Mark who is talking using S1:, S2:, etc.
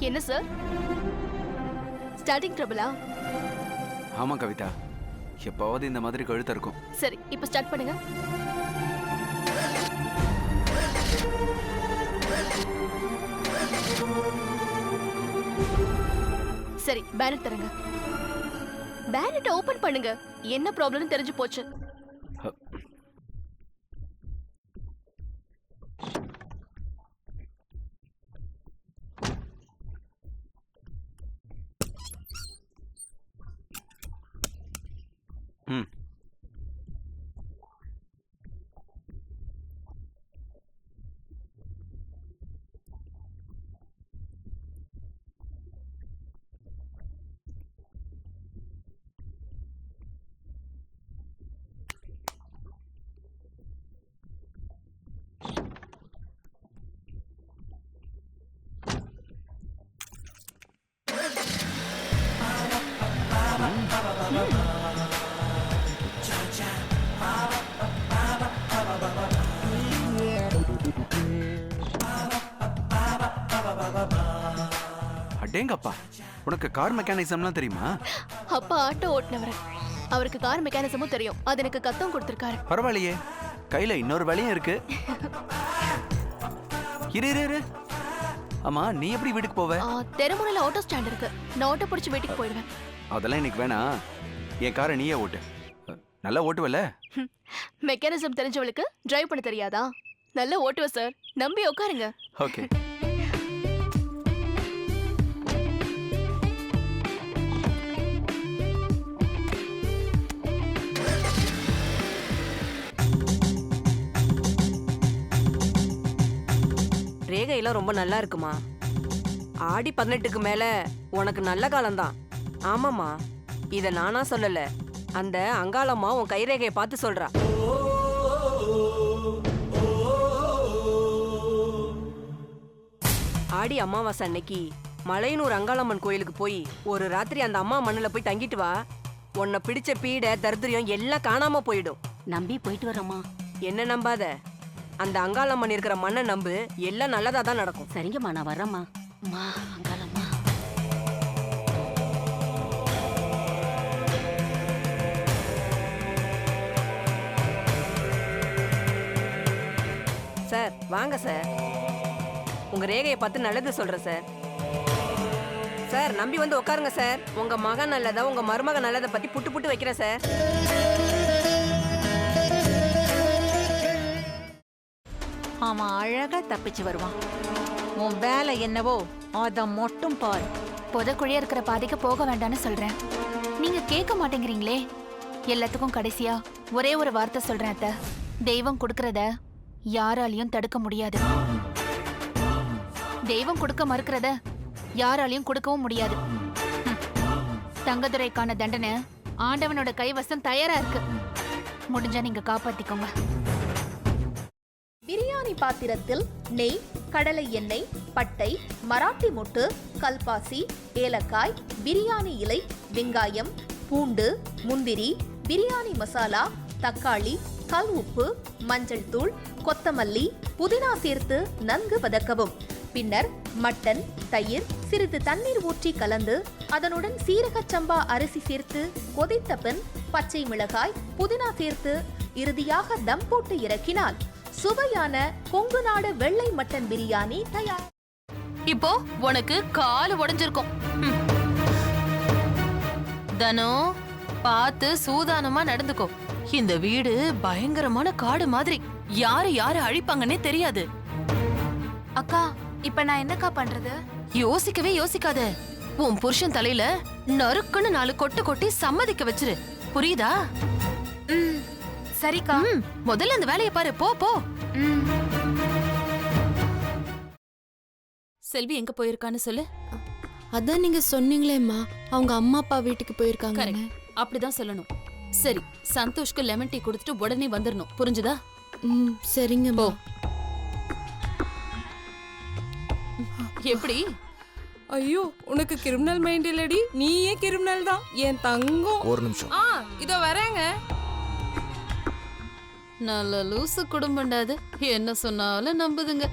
S1: என்ன sir, starting ட்ரபிளா?
S2: ஆமா கவிதா, எப்பாவது இந்த மாதிரி கழுத்து இருக்கும்.
S1: சரி, இப்ப ஸ்டார்ட் பண்ணுங்க. சரி, பேனட் தரங்க. பேனட் ஓபன் பண்ணுங்க. என்ன ப்ராப்ளம்னு தெரிஞ்சு போச்சு.
S2: ம். அடேங்கப்பா, உனக்கு கார் மெக்கானிசம்லாம் தெரியுமா?
S1: அப்பா ஆட்டோ ஓட்டுனவர், அவருக்கு கார் மெக்கானிசமும் தெரியும். அது எனக்கு கத்தம் கொடுத்திருக்காரு.
S2: பரவாயில்லையே, கையில இன்னொரு வேலையும் இருக்கு. இரு இரு இரு. ஆமா, நீ எப்படி வீட்டுக்கு போவ?
S1: தெருமுனையில ஆட்டோ ஸ்டாண்ட் இருக்கு. நான் ஆட்டோ பிடிச்சு வீட்டுக்கு போயிடுவேன்.
S2: அதெல்லாம் இன்னைக்கு வேணாம், என் காரை நீயே ஓட்டு. நல்லா ஓட்டுவல்ல?
S1: மெக்கானிசம் தெரிஞ்சவளுக்கு டிரைவ் பண்ண தெரியாதா? நல்லா ஓட்டுவ சார், நம்பி உட்காருங்க.
S2: ஓகே.
S3: ரேகையெல்லாம் ரொம்ப நல்லா இருக்குமா. ஆடி 18க்கு மேல உனக்கு நல்ல காலம்தான். ஆமாமா, இத நானா சொல்லல, அந்த அங்காளம்மா உன் கைரேகையை பார்த்து சொல்றா. ஆடி அமாவாசை அன்னைக்கு மலையனூர் அங்காளம்மன் கோயிலுக்கு போய் ஒரு ராத்திரி அந்த அம்மா மண்ணுல போய் தங்கிட்டு வா. உன்னை பிடிச்ச பீட தரித்திரியம் எல்லாம் காணாம போயிடும்.
S4: நம்பி போயிட்டு வரமா.
S3: என்ன நம்பாத, அந்த அங்காளம்மன் இருக்கிற மண்ணை நம்பு, எல்லாம் நல்லதா தான் நடக்கும்.
S4: சரிங்கம்மா, நான் வர்றேம்மா. அம்மா, அங்காளம்மா.
S3: சார் வாங்க சார், உங்க ரேகையை பார்த்து நல்லது சொல்றேன் சார். சார் நம்பி வந்து உட்காருங்க சார். உங்க மகன் நல்லதா உங்க மருமக நல்லதை பத்தி புட்டு புட்டு வைக்கிறேன் சார்.
S5: அவன் அழகா தப்பிச்சு வருவான். உன் வேலை என்னவோ அத மட்டும் பாரு.
S1: புதக்குழியா இருக்கிற பாதைக்கு போக வேண்டாம்னு சொல்றேன். நீங்க கேட்க மாட்டேங்கிறீங்களே. எல்லாத்துக்கும் கடைசியா ஒரே ஒரு வார்த்தை சொல்றேன் அத்தை. தெய்வம் கொடுக்கறத யாராலையும் தடுக்க முடியாது. தெய்வம் கொடுக்க மறுக்கிறத யாராலையும் கொடுக்கவும் முடியாது. தங்கதுரைக்கான தண்டனை ஆண்டவனோட கைவசம் தயாரா இருக்கு. முடிஞ்சா நீங்க காப்பாத்திக்கோங்க.
S6: பிரியாணி பாத்திரத்தில் நெய், கடலை எண்ணெய், பட்டை, மராட்டி மொட்டு, கல்பாசி, ஏலக்காய், பிரியாணி இலை, வெங்காயம், பூண்டு, முந்திரி, பிரியாணி மசாலா, தக்காளி, கல் உப்பு, மஞ்சள் தூள், கொத்தமல்லி, புதினா சேர்த்து நன்கு வதக்கவும். பின்னர் மட்டன், தயிர், சிறிது தண்ணீர் ஊற்றி கலந்து அதனுடன் சீரகச் சம்பா அரிசி சேர்த்து கொதித்த பின் பச்சை மிளகாய், புதினா சேர்த்து இறுதியாக தம் போட்டு இறக்கினால் சுவையான கொங்கு நாடு வெள்ளை மட்டன் பிரியாணி தயார்.
S1: இப்போ உனக்கு கால் உடைஞ்சிருக்கும். தனோ, பார்த்து சூதானமா நடந்துக்கோ. இந்த வீடு பயங்கரமான காடு மாதிரி, யாரு யாரு அழிப்பாங்கன்னே தெரியாது. அக்கா, இப்ப நான் என்னக்கா பண்றது? யோசிக்கவே யோசிக்காத. உன் புருஷன் தலையில நறுக்குன்னு 4 கொட்டு கொட்டி சம்மதிக்க வச்சிரு. புரியுதா? சரிக்கா. முதல்ல அந்த வேலையை பாரு. போ போ. செல்வி எங்க போயிருக்கான்னு சொல்லு.
S7: அதான் நீங்க சொன்னீங்களேம்மா அவங்க அம்மா அப்பா வீட்டுக்கு போயிருக்காங்க.
S1: கரெக்ட், அப்படிதான் சொல்லணும். சரி, சந்தோஷ்க்கு லெமன் டீ கொடுத்துட்டு உடனே வந்துடணும். புரிஞ்சுதா?
S7: சரிங்கம்மா.
S1: எப்படி?
S8: ஐயோ, உனக்கு கிரிமினல் மைண்ட் இல்லடி, நீயே கிரிமினல் தான் என் தங்கம்.
S9: ஒரு நிமிஷம்.
S8: இதோ வரேங்க.
S1: நல்ல லூசு குடும்பம்டாது, என்ன சொன்னாலும் நம்புதுங்க.